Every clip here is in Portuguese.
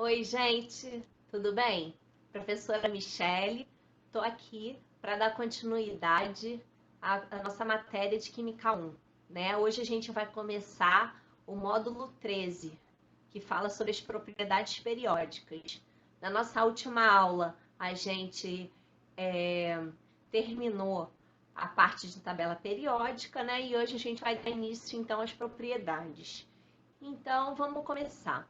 Oi, gente, tudo bem? Professora Michele, estou aqui para dar continuidade à nossa matéria de Química 1, né? Hoje a gente vai começar o módulo 13, que fala sobre as propriedades periódicas. Na nossa última aula, a gente terminou a parte de tabela periódica, né? E hoje a gente vai dar início, então, às propriedades. Então, vamos começar.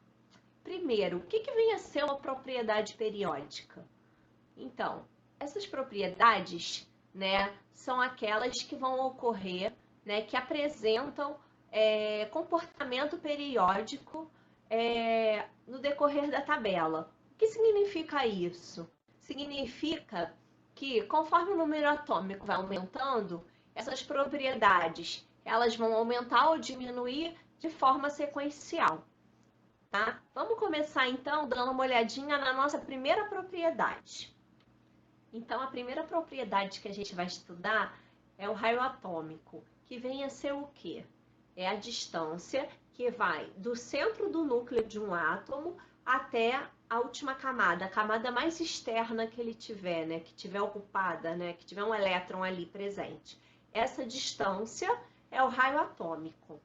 Primeiro, o que vem a ser uma propriedade periódica? Então, essas propriedades, né, são aquelas que vão ocorrer, né, que apresentam comportamento periódico no decorrer da tabela. O que significa isso? Significa que conforme o número atômico vai aumentando, essas propriedades elas vão aumentar ou diminuir de forma sequencial. Tá? Vamos começar então dando uma olhadinha na nossa primeira propriedade. Então, a primeira propriedade que a gente vai estudar é o raio atômico, que vem a ser o quê? É a distância que vai do centro do núcleo de um átomo até a última camada, a camada mais externa que ele tiver, né? Que tiver ocupada, né? Que tiver um elétron ali presente. Essa distância é o raio atômico.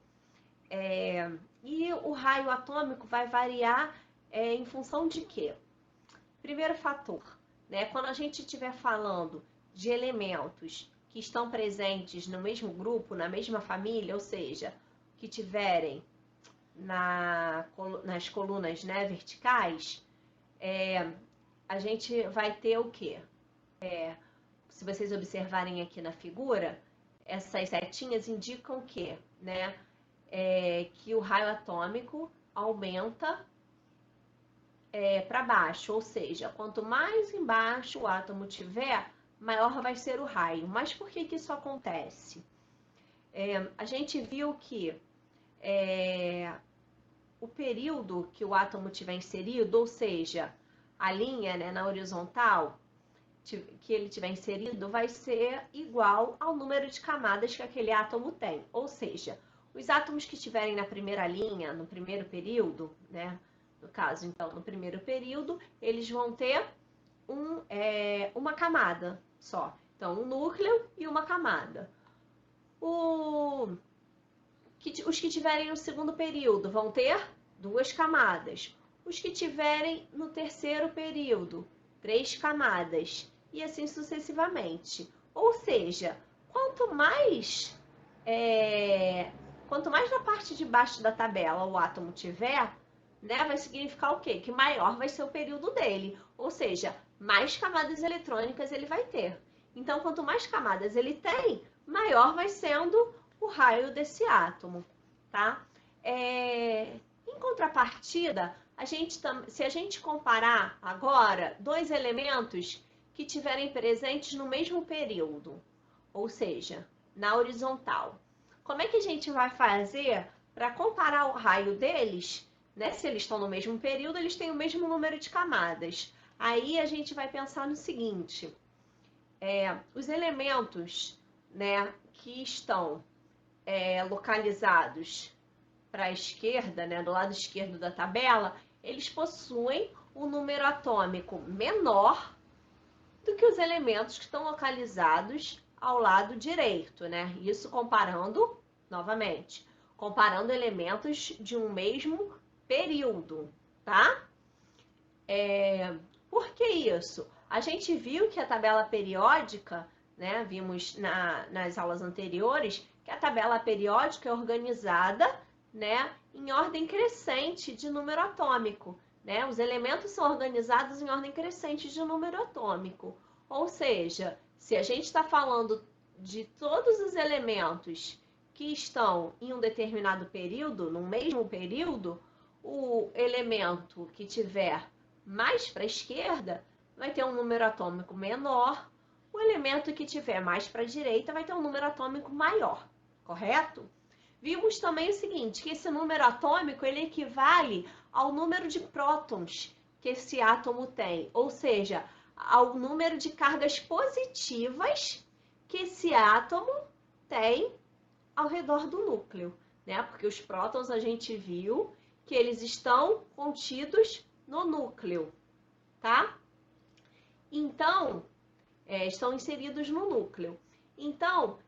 E o raio atômico vai variar em função de quê? Primeiro fator, né? Quando a gente estiver falando de elementos que estão presentes no mesmo grupo, na mesma família, ou seja, que tiverem nas colunas, né, verticais, a gente vai ter o quê? Se vocês observarem aqui na figura, essas setinhas indicam que, né, que o raio atômico aumenta para baixo, ou seja, quanto mais embaixo o átomo tiver, maior vai ser o raio. Mas por que isso acontece? A gente viu que o período que o átomo tiver inserido, ou seja, a linha, né, na horizontal que ele tiver inserido, vai ser igual ao número de camadas que aquele átomo tem. Ou seja, os átomos que estiverem na primeira linha, no primeiro período, né? No caso, então, no primeiro período, eles vão ter uma camada só. Então, um núcleo e uma camada. Os que tiverem no segundo período vão ter 2 camadas. Os que tiverem no terceiro período, 3 camadas. E assim sucessivamente. Ou seja, quanto mais na parte de baixo da tabela o átomo tiver, né, vai significar o quê? Que maior vai ser o período dele. Ou seja, mais camadas eletrônicas ele vai ter. Então, quanto mais camadas ele tem, maior vai sendo o raio desse átomo, tá? Em contrapartida, se a gente comparar agora 2 elementos que tiverem presentes no mesmo período, ou seja, na horizontal, como é que a gente vai fazer para comparar o raio deles, né? Se eles estão no mesmo período, eles têm o mesmo número de camadas. Aí a gente vai pensar no seguinte: os elementos, né, que estão localizados para a esquerda, né, do lado esquerdo da tabela, eles possuem um número atômico menor do que os elementos que estão localizados ao lado direito, né? Isso comparando, novamente, comparando elementos de um mesmo período, tá? Por que isso? A gente viu que a tabela periódica, né, vimos nas aulas anteriores, que a tabela periódica é organizada, né, em ordem crescente de número atômico. Né? Os elementos são organizados em ordem crescente de número atômico. Ou seja, se a gente está falando de todos os elementos que estão em um determinado período, no mesmo período, o elemento que tiver mais para a esquerda vai ter um número atômico menor, o elemento que tiver mais para a direita vai ter um número atômico maior, correto? Vimos também o seguinte, que esse número atômico ele equivale ao número de prótons que esse átomo tem, ou seja, ao número de cargas positivas que esse átomo tem ao redor do núcleo, né? Porque os prótons a gente viu que eles estão contidos no núcleo, tá? Então, estão inseridos no núcleo. Então,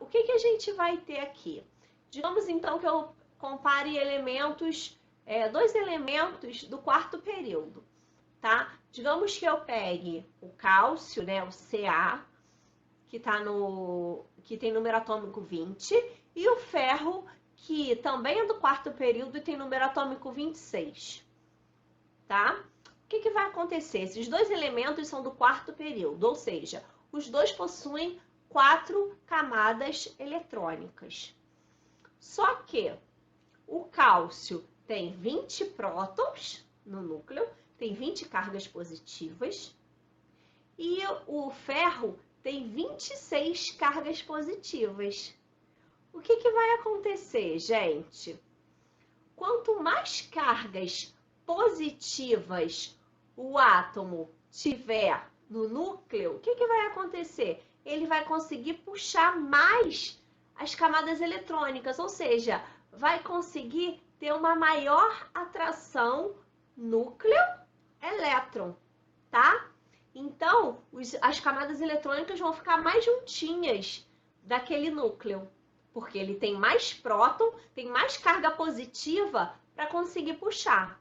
o que a gente vai ter aqui? Digamos, então, que eu compare elementos, dois elementos do quarto período, tá? Digamos que eu pegue o cálcio, né, o Ca, que tem número atômico 20, e o ferro, que também é do quarto período e tem número atômico 26, tá? O que vai acontecer? Esses dois elementos são do quarto período, ou seja, os dois possuem 4 camadas eletrônicas. Só que o cálcio tem 20 prótons no núcleo, tem 20 cargas positivas, e o ferro tem 26 cargas positivas. O que vai acontecer, gente? Quanto mais cargas positivas o átomo tiver no núcleo, o que vai acontecer? Ele vai conseguir puxar mais as camadas eletrônicas, ou seja, vai conseguir ter uma maior atração núcleo-elétron, tá? Então, as camadas eletrônicas vão ficar mais juntinhas daquele núcleo, porque ele tem mais próton, tem mais carga positiva para conseguir puxar,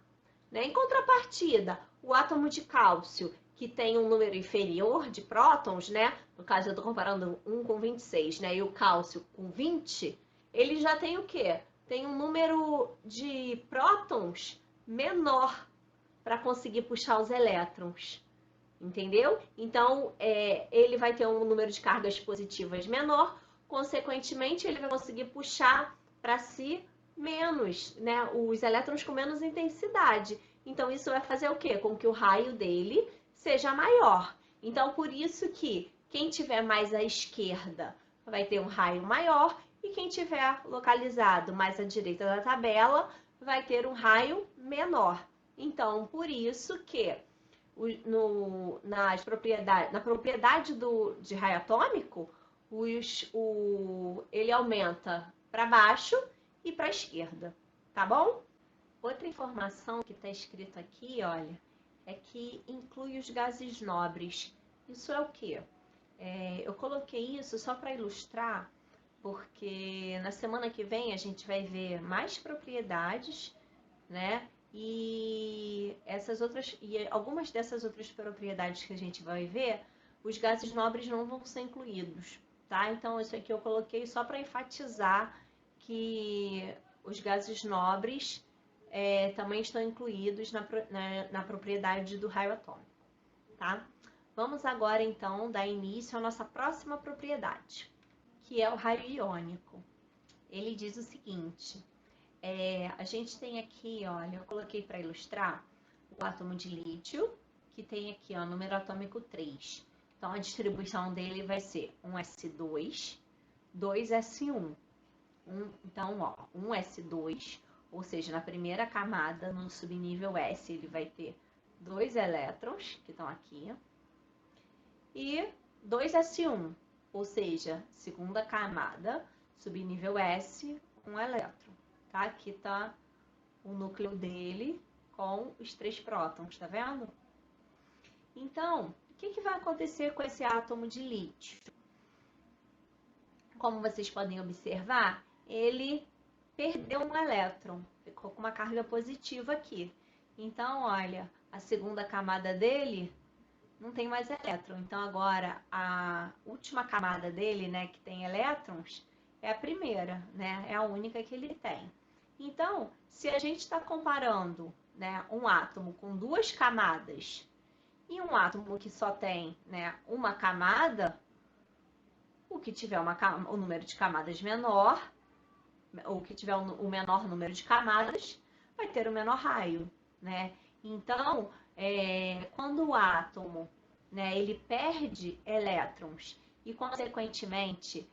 né? Em contrapartida, o átomo de cálcio, que tem um número inferior de prótons, né? No caso, eu estou comparando 1 com 26, né? E o cálcio com 20, ele já tem o quê? Tem um número de prótons menor para conseguir puxar os elétrons. Entendeu? Então, ele vai ter um número de cargas positivas menor, consequentemente, ele vai conseguir puxar para si menos, né? Os elétrons com menos intensidade. Então, isso vai fazer o quê? Com que o raio dele seja maior. Então, por isso que quem tiver mais à esquerda vai ter um raio maior e quem tiver localizado mais à direita da tabela vai ter um raio menor. Então, por isso que na propriedade de raio atômico, ele aumenta para baixo e para a esquerda, tá bom? Outra informação que está escrito aqui, olha, é que inclui os gases nobres. Isso é o quê? Eu coloquei isso só para ilustrar, porque na semana que vem a gente vai ver mais propriedades, né? E algumas dessas outras propriedades que a gente vai ver, os gases nobres não vão ser incluídos, tá? Então, isso aqui eu coloquei só para enfatizar que os gases nobres também estão incluídos na propriedade do raio atômico, tá? Vamos agora, então, dar início à nossa próxima propriedade, que é o raio iônico. Ele diz o seguinte: a gente tem aqui, olha, eu coloquei para ilustrar o átomo de lítio, que tem aqui, ó, número atômico 3. Então, a distribuição dele vai ser 1s2, 2s1. Então, ó, 1s2, ou seja, na primeira camada, no subnível S, ele vai ter 2 elétrons, que estão aqui, e 2s1, ou seja, segunda camada, subnível S, 1 elétron. Tá? Aqui tá o núcleo dele com os 3 prótons, tá vendo? Então, o que vai acontecer com esse átomo de lítio? Como vocês podem observar, ele perdeu um elétron, ficou com uma carga positiva aqui. Então, olha, a segunda camada dele não tem mais elétron. Então, agora, a última camada dele, né, que tem elétrons, é a primeira, né? É a única que ele tem. Então, se a gente está comparando, né, um átomo com 2 camadas e um átomo que só tem, né, uma camada, o que tiver o número de camadas menor, ou que tiver o menor número de camadas, vai ter o menor raio, né? Então, quando o átomo, né, ele perde elétrons e, consequentemente,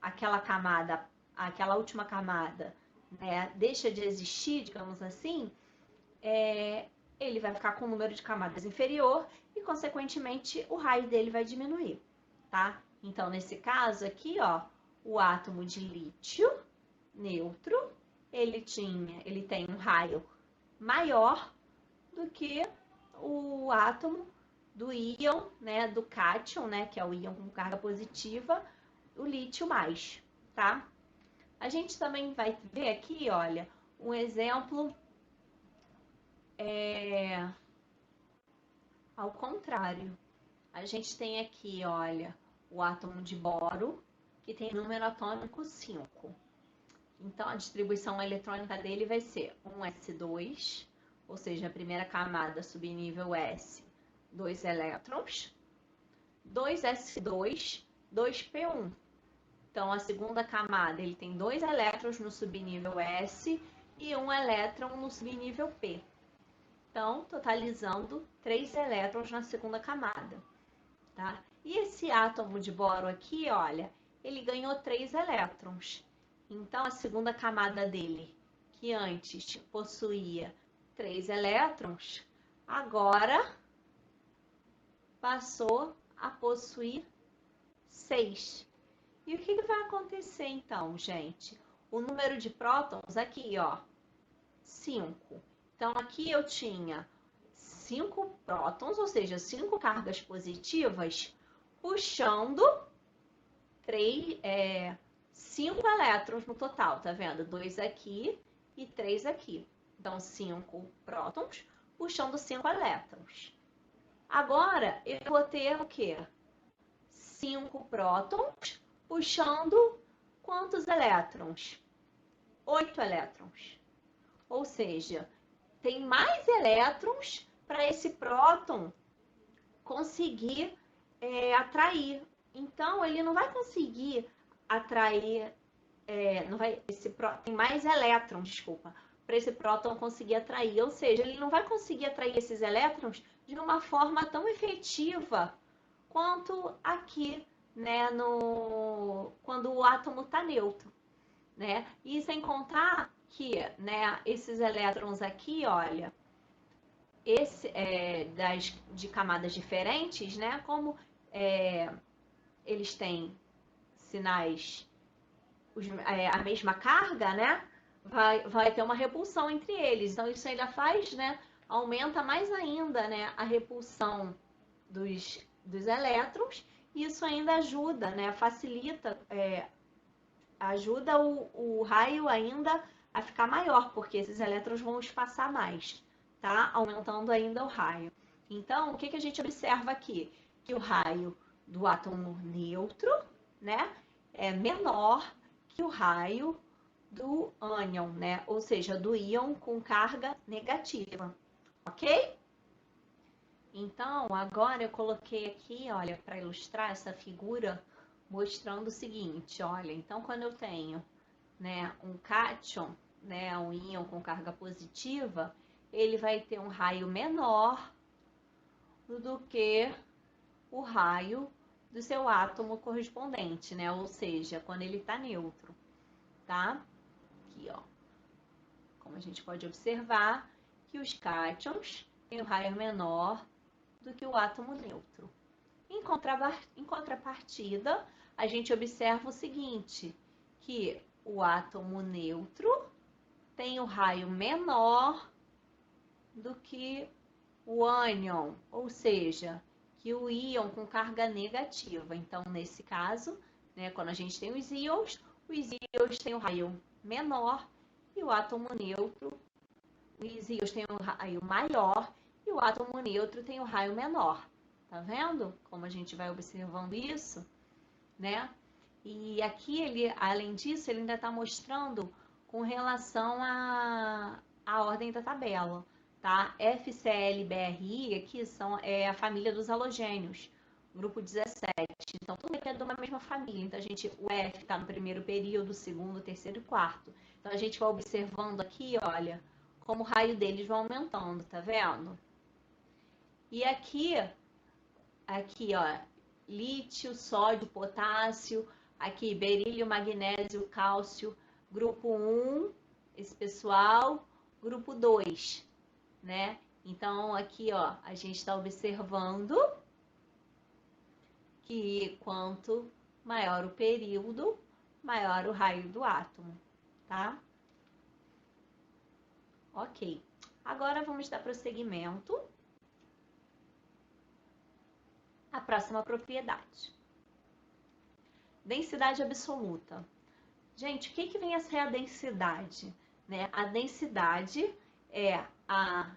aquela última camada, né, deixa de existir, digamos assim, ele vai ficar com um número de camadas inferior e, consequentemente, o raio dele vai diminuir, tá? Então, nesse caso aqui, ó, o átomo de lítio neutro, ele tem um raio maior do que o átomo do íon, né, do cátion, né, que é o íon com carga positiva, o lítio mais, tá? A gente também vai ver aqui, olha, um exemplo ao contrário. A gente tem aqui, olha, o átomo de boro, que tem número atômico 5. Então, a distribuição eletrônica dele vai ser um S2, ou seja, a primeira camada subnível S, 2 elétrons, 2S2, 2P1. Então, a segunda camada, ele tem 2 elétrons no subnível S e 1 elétron no subnível P. Então, totalizando 3 elétrons na segunda camada, tá? E esse átomo de boro aqui, olha, ele ganhou 3 elétrons. Então, a segunda camada dele, que antes possuía 3 elétrons, agora passou a possuir 6. E o que vai acontecer então, gente? O número de prótons aqui, ó, 5. Então, aqui eu tinha 5 prótons, ou seja, 5 cargas positivas, puxando 5 elétrons no total, tá vendo? 2 aqui e 3 aqui. Então, 5 prótons puxando 5 elétrons. Agora, eu vou ter o quê? 5 prótons puxando quantos elétrons? 8 elétrons. Ou seja, tem mais elétrons para esse próton conseguir atrair. Então, ele não vai conseguir atrair, tem mais elétrons, desculpa, para esse próton conseguir atrair. Ou seja, ele não vai conseguir atrair esses elétrons de uma forma tão efetiva quanto aqui, né, quando o átomo está neutro, né? E sem contar que, né, esses elétrons aqui, olha, de camadas diferentes, né? Como eles têm sinais, a mesma carga, né? Vai ter uma repulsão entre eles. Então, isso ainda faz, né? Aumenta mais ainda, né? A repulsão dos elétrons. E isso ainda ajuda, né? Facilita, ajuda o raio ainda a ficar maior, porque esses elétrons vão espaçar mais, tá? Aumentando ainda o raio. Então, o que a gente observa aqui? Que o raio do átomo neutro, né, é menor que o raio do ânion, né? Ou seja, do íon com carga negativa, ok? Então, agora eu coloquei aqui, olha, para ilustrar essa figura, mostrando o seguinte, olha, então quando eu tenho, né, um cátion, né, um íon com carga positiva, ele vai ter um raio menor do que o raio do seu átomo correspondente, né? Ou seja, quando ele está neutro, tá? Aqui, ó. Como a gente pode observar que os cátions têm um raio menor do que o átomo neutro. Em contrapartida, a gente observa o seguinte, que o átomo neutro tem o raio menor do que o ânion, ou seja, que o íon com carga negativa. Então, nesse caso, né, quando a gente tem os íons têm o raio menor e o átomo neutro, os íons têm o raio maior e o átomo neutro tem o raio menor. Tá vendo como a gente vai observando isso, né? E aqui, além disso, ele ainda está mostrando com relação à ordem da tabela, tá? FCl-BRI aqui é a família dos halogênios, grupo 17. Então, tudo aqui é de uma mesma família. Então, o F está no primeiro período, segundo, terceiro e quarto. Então, a gente vai observando aqui, olha, como o raio deles vai aumentando, tá vendo? E aqui, ó, lítio, sódio, potássio, aqui berílio, magnésio, cálcio, grupo 1, esse pessoal, grupo 2, né? Então, aqui, ó, a gente está observando que quanto maior o período, maior o raio do átomo, tá? Ok. Agora vamos dar prosseguimento à próxima propriedade. Densidade absoluta. Gente, o que vem a ser a densidade? Né? A densidade é a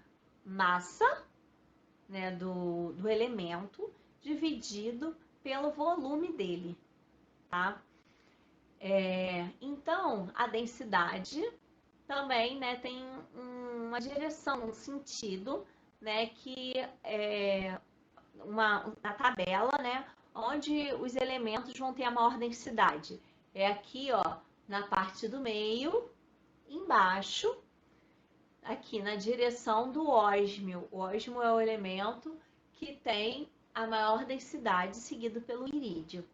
massa, né, do elemento dividido pelo volume dele, tá? Então, a densidade também, né, tem uma direção, um sentido, né, que é na tabela, né, onde os elementos vão ter a maior densidade. É aqui, ó, na parte do meio, embaixo, aqui na direção do ósmio. O ósmio é o elemento que tem a maior densidade, seguido pelo irídio,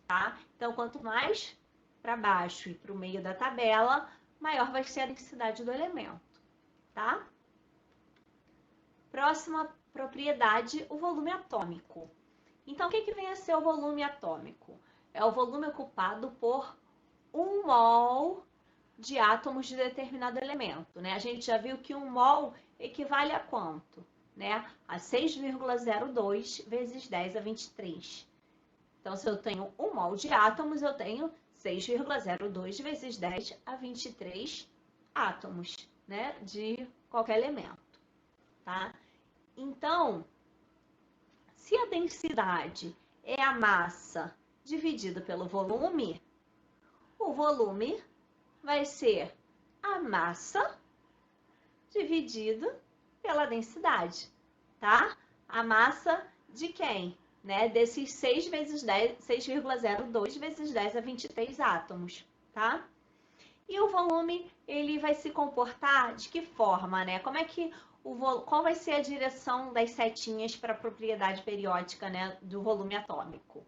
tá? Então, quanto mais para baixo e para o meio da tabela, maior vai ser a densidade do elemento, tá? Próxima propriedade, o volume atômico. Então, o que vem a ser o volume atômico? É o volume ocupado por 1 mol de átomos de determinado elemento, né? A gente já viu que 1 mol equivale a quanto? Né? A 6,02 vezes 10 a 23. Então, se eu tenho 1 mol de átomos, eu tenho 6,02 vezes 10 a 23 átomos, né? De qualquer elemento, tá? Então, se a densidade é a massa dividida pelo volume, o volume vai ser a massa dividido pela densidade, tá? A massa de quem? Né? Desses 6 vezes 10, 6,02 vezes 10 a 23 átomos, tá? E o volume, ele vai se comportar de que forma, né? Como é que qual vai ser a direção das setinhas para a propriedade periódica, né, do volume atômico?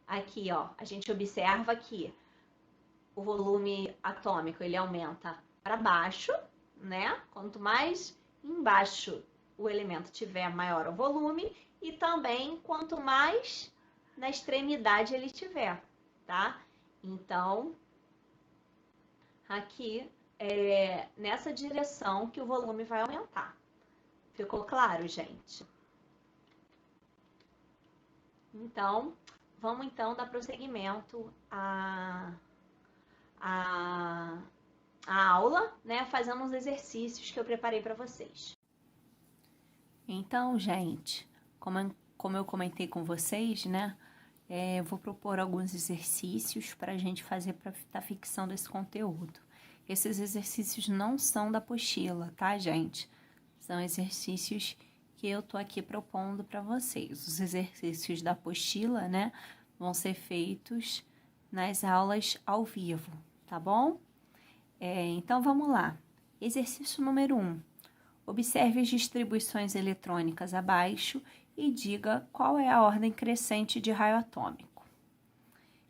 Aqui, ó, a gente observa que o volume atômico, ele aumenta para baixo, né? Quanto mais embaixo o elemento tiver, maior o volume, e também quanto mais na extremidade ele tiver, tá? Então, aqui é nessa direção que o volume vai aumentar. Ficou claro, gente? Então, vamos então dar prosseguimento à aula, né? Fazendo uns exercícios que eu preparei para vocês. Então, gente, como eu comentei com vocês, né? Eu vou propor alguns exercícios para a gente fazer para estar fixando esse conteúdo. Esses exercícios não são da apostila, tá, gente? São exercícios que eu tô aqui propondo para vocês. Os exercícios da apostila, né, vão ser feitos nas aulas ao vivo, tá bom? Então, vamos lá. Exercício número 1. Observe as distribuições eletrônicas abaixo e diga qual é a ordem crescente de raio atômico.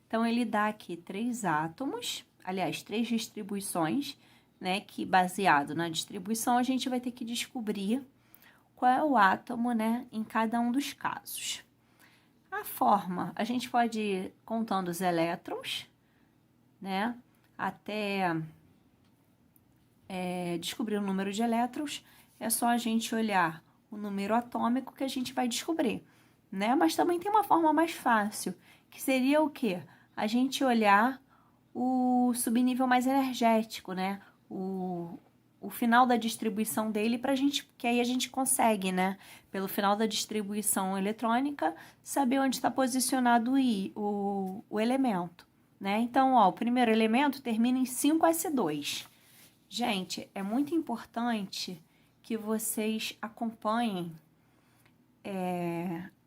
Então, ele dá aqui 3 átomos, aliás, 3 distribuições, né, que baseado na distribuição a gente vai ter que descobrir qual é o átomo, né, em cada um dos casos. A forma, a gente pode ir contando os elétrons, né, até descobrir o número de elétrons, é só a gente olhar o número atômico que a gente vai descobrir, né? Mas também tem uma forma mais fácil, que seria o quê? A gente olhar o subnível mais energético, né? O final da distribuição dele pra gente, que aí a gente consegue, né? Pelo final da distribuição eletrônica, saber onde está posicionado o elemento, né? Então, ó, o primeiro elemento termina em 5s2. Gente, é muito importante que vocês acompanhem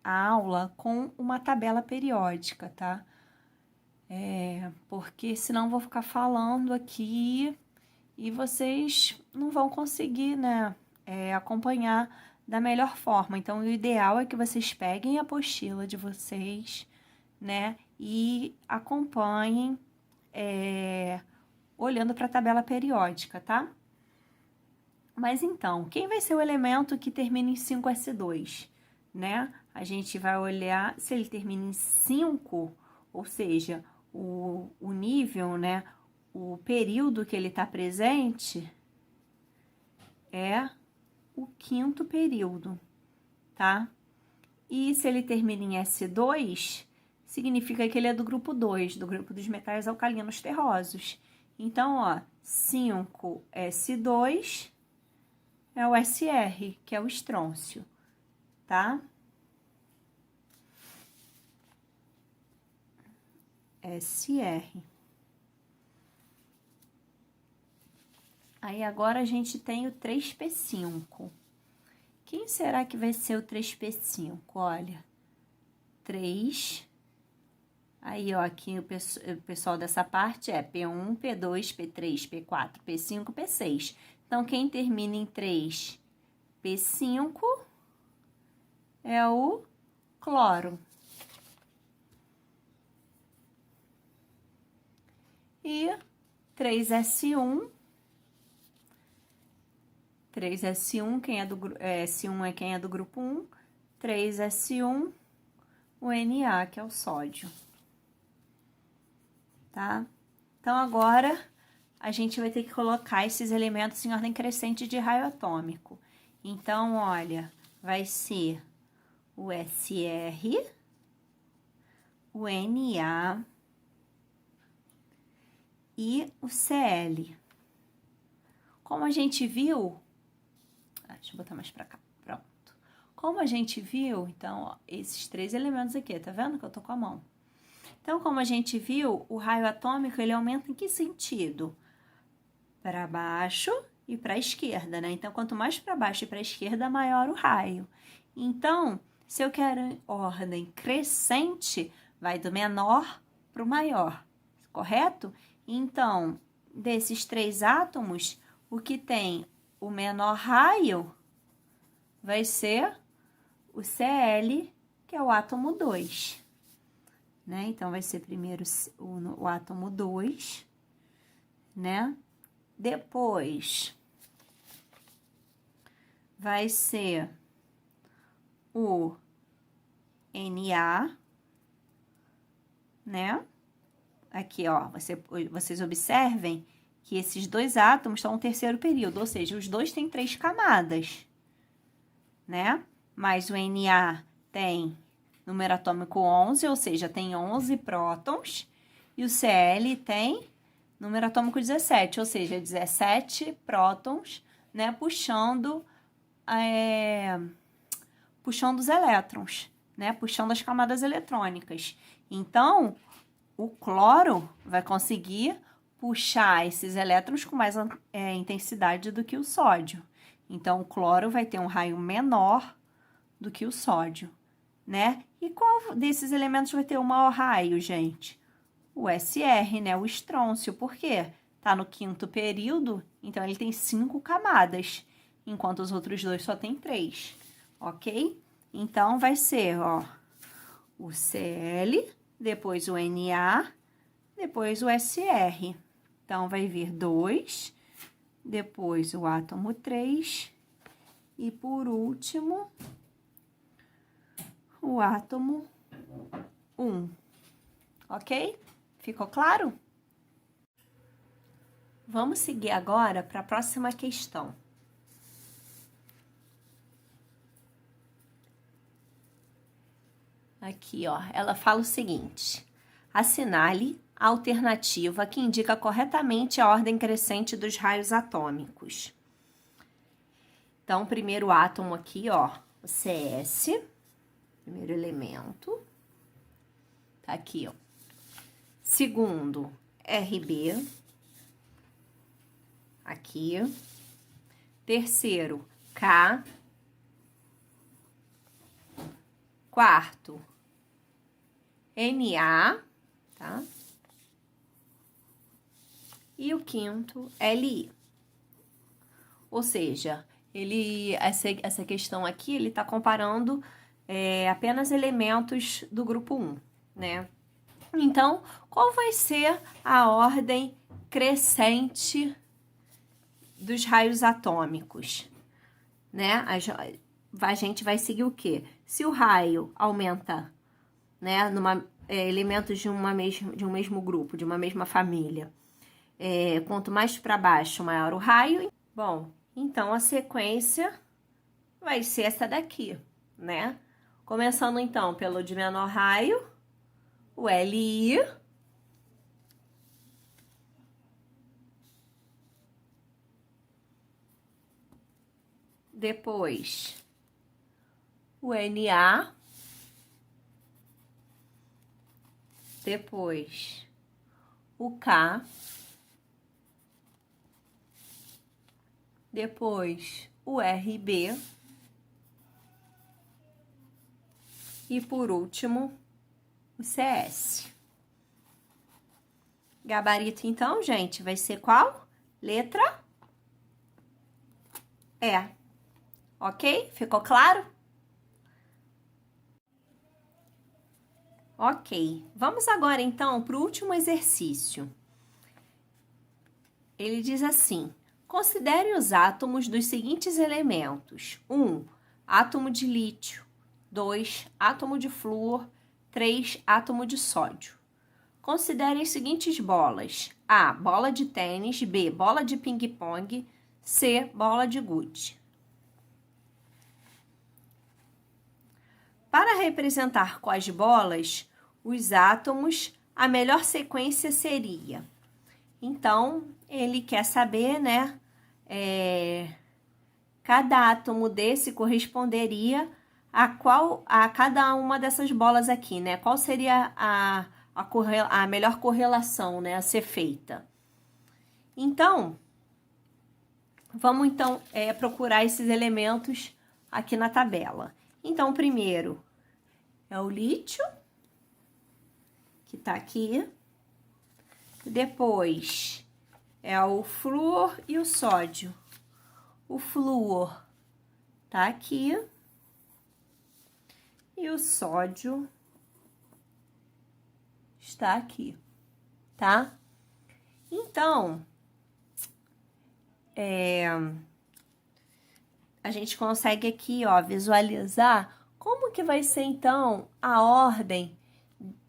a aula com uma tabela periódica, tá? Porque senão eu vou ficar falando aqui e vocês não vão conseguir, né, acompanhar da melhor forma. Então, o ideal é que vocês peguem a apostila de vocês, né, e acompanhem olhando para a tabela periódica, tá? Mas então, quem vai ser o elemento que termina em 5s2, né? A gente vai olhar se ele termina em 5, ou seja, o nível, né? O período que ele está presente é quinto período, tá? E se ele termina em S2, significa que ele é do grupo 2, do grupo dos metais alcalinos terrosos. Então, ó, 5S2 é o SR, que é o estrôncio, tá? SR. Aí agora a gente tem o 3P5. Quem será que vai ser o 3P5? Olha, 3. Aí, ó, aqui o pessoal dessa parte é P1, P2, P3, P4, P5, P6. Então, quem termina em 3, P5 é o cloro. E 3S1, quem é do S1 é quem é do grupo 1, 3S1, o Na, que é o sódio. Tá? Então, agora, a gente vai ter que colocar esses elementos em ordem crescente de raio atômico. Então, olha, vai ser o SR, o Na e o Cl. Como a gente viu... deixa eu botar mais pra cá. Pronto. Como a gente viu, então, ó, esses 3 elementos aqui, tá vendo que eu tô com a mão? Então, como a gente viu, o raio atômico, ele aumenta em que sentido? Para baixo e para a esquerda, né? Então, quanto mais para baixo e para a esquerda, maior o raio. Então, se eu quero ordem crescente, vai do menor para o maior, correto? Então, desses 3 átomos, o que tem o menor raio vai ser o Cl, que é o átomo 2. Né? Então, vai ser primeiro o átomo 2, né? Depois, vai ser o Na, né? Aqui, ó, vocês observem que esses 2 átomos estão no terceiro período, ou seja, os 2 têm 3 camadas, né? Mas o Na tem número atômico 11, ou seja, tem 11 prótons, e o Cl tem número atômico 17, ou seja, 17 prótons, né, puxando os elétrons, né, puxando as camadas eletrônicas. Então, o cloro vai conseguir puxar esses elétrons com mais intensidade do que o sódio. Então, o cloro vai ter um raio menor do que o sódio, né? E qual desses elementos vai ter o maior raio, gente? O SR, né? O estrôncio. Por quê? Tá no quinto período, então ele tem 5 camadas, enquanto os outros 2 só tem 3, ok? Então, vai ser, ó, o Cl, depois o Na, depois o SR. Então, vai vir 2, depois o átomo 3 e, por último, o átomo 1, ok? Ficou claro? Vamos seguir agora para a próxima questão. Aqui, ó, ela fala o seguinte: assinale a alternativa que indica corretamente a ordem crescente dos raios atômicos. Então, o primeiro átomo aqui, ó, o CS, primeiro elemento, tá aqui, ó. Segundo, RB, aqui. Terceiro, K. Quarto, Na, tá? E o quinto, Li. Ou seja, essa questão aqui, ele tá comparando apenas elementos do grupo 1, né? Então, qual vai ser a ordem crescente dos raios atômicos, né? A gente vai seguir o quê? Se o raio aumenta, né, elementos de um mesmo grupo, de uma mesma família, quanto mais para baixo, maior o raio. Bom, então a sequência vai ser essa daqui, né? Começando então pelo de menor raio, o LI. Depois, o NA. Depois, o K. Depois, o RB. E por último, o CS. Gabarito, então, gente, vai ser qual? Letra E. Ok? Ficou claro? Ok. Vamos agora, então, para o último exercício. Ele diz assim: considere os átomos dos seguintes elementos. 1. Átomo de lítio. 2. Átomo de flúor. 3. Átomo de sódio. Considere as seguintes bolas. A. Bola de tênis. B. Bola de ping-pong. C. Bola de gude. Para representar com as bolas, os átomos, a melhor sequência seria. Então, ele quer saber, né? Cada átomo desse corresponderia a cada uma dessas bolas aqui, né? Qual seria a melhor correlação, né, a ser feita? Então, vamos então procurar esses elementos aqui na tabela. Então, o primeiro é o lítio, que tá aqui. Depois é o flúor e o sódio. O flúor tá aqui. E o sódio está aqui, tá? Então, a gente consegue aqui, ó, visualizar como que vai ser, então, a ordem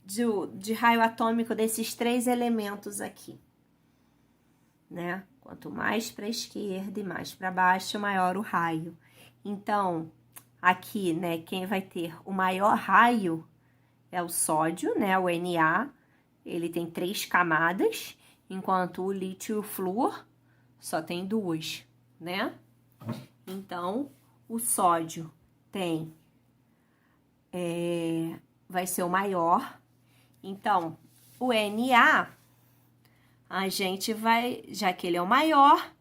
de raio atômico desses 3 elementos aqui, né? Quanto mais para a esquerda e mais para baixo, maior o raio. Então, aqui, né, quem vai ter o maior raio é o sódio, né, o Na. Ele tem 3 camadas, enquanto o lítio e o flúor só tem 2, né? Então, o sódio vai ser o maior. Então, o Na, a gente vai, já que ele é o maior,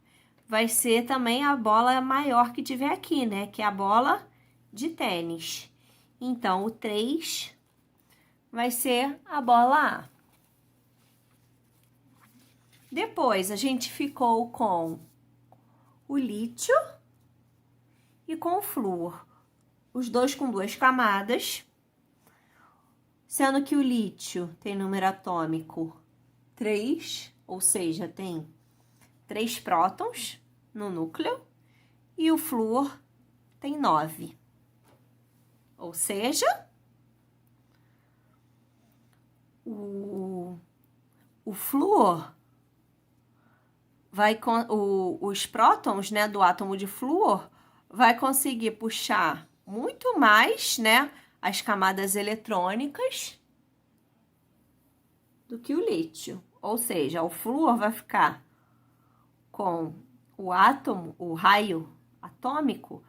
vai ser também a bola maior que tiver aqui, né? Que é a bola de tênis. Então, o 3 vai ser a bola A. Depois, a gente ficou com o lítio e com o flúor. Os dois com 2 camadas, sendo que o lítio tem número atômico 3, ou seja, tem 3 prótons no núcleo, e o flúor tem 9. Ou seja, o flúor vai os prótons, né, do átomo de flúor vai conseguir puxar muito mais, né, as camadas eletrônicas do que o lítio. Ou seja, o flúor vai ficar com o raio atômico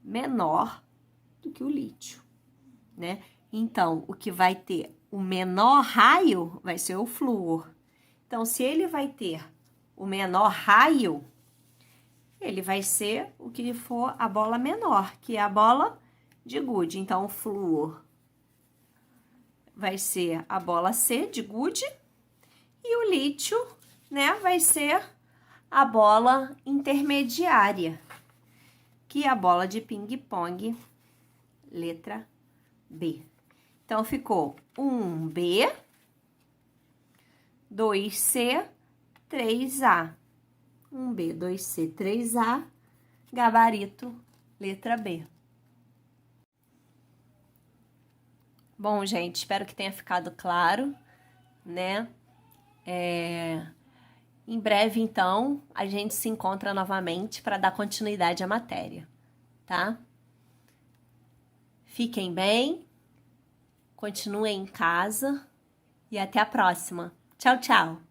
menor do que o lítio, né? Então, o que vai ter o menor raio vai ser o flúor. Então, se ele vai ter o menor raio, ele vai ser o que for a bola menor, que é a bola de gude. Então, o flúor vai ser a bola C de gude e o lítio, né, vai ser a bola intermediária, que é a bola de ping-pong, letra B. Então, ficou 1B, 2C, 3A. 1B, 2C, 3A, gabarito, letra B. Bom, gente, espero que tenha ficado claro, né? Em breve, então, a gente se encontra novamente para dar continuidade à matéria. tá? Fiquem bem, continuem em casa e até a próxima. Tchau, tchau!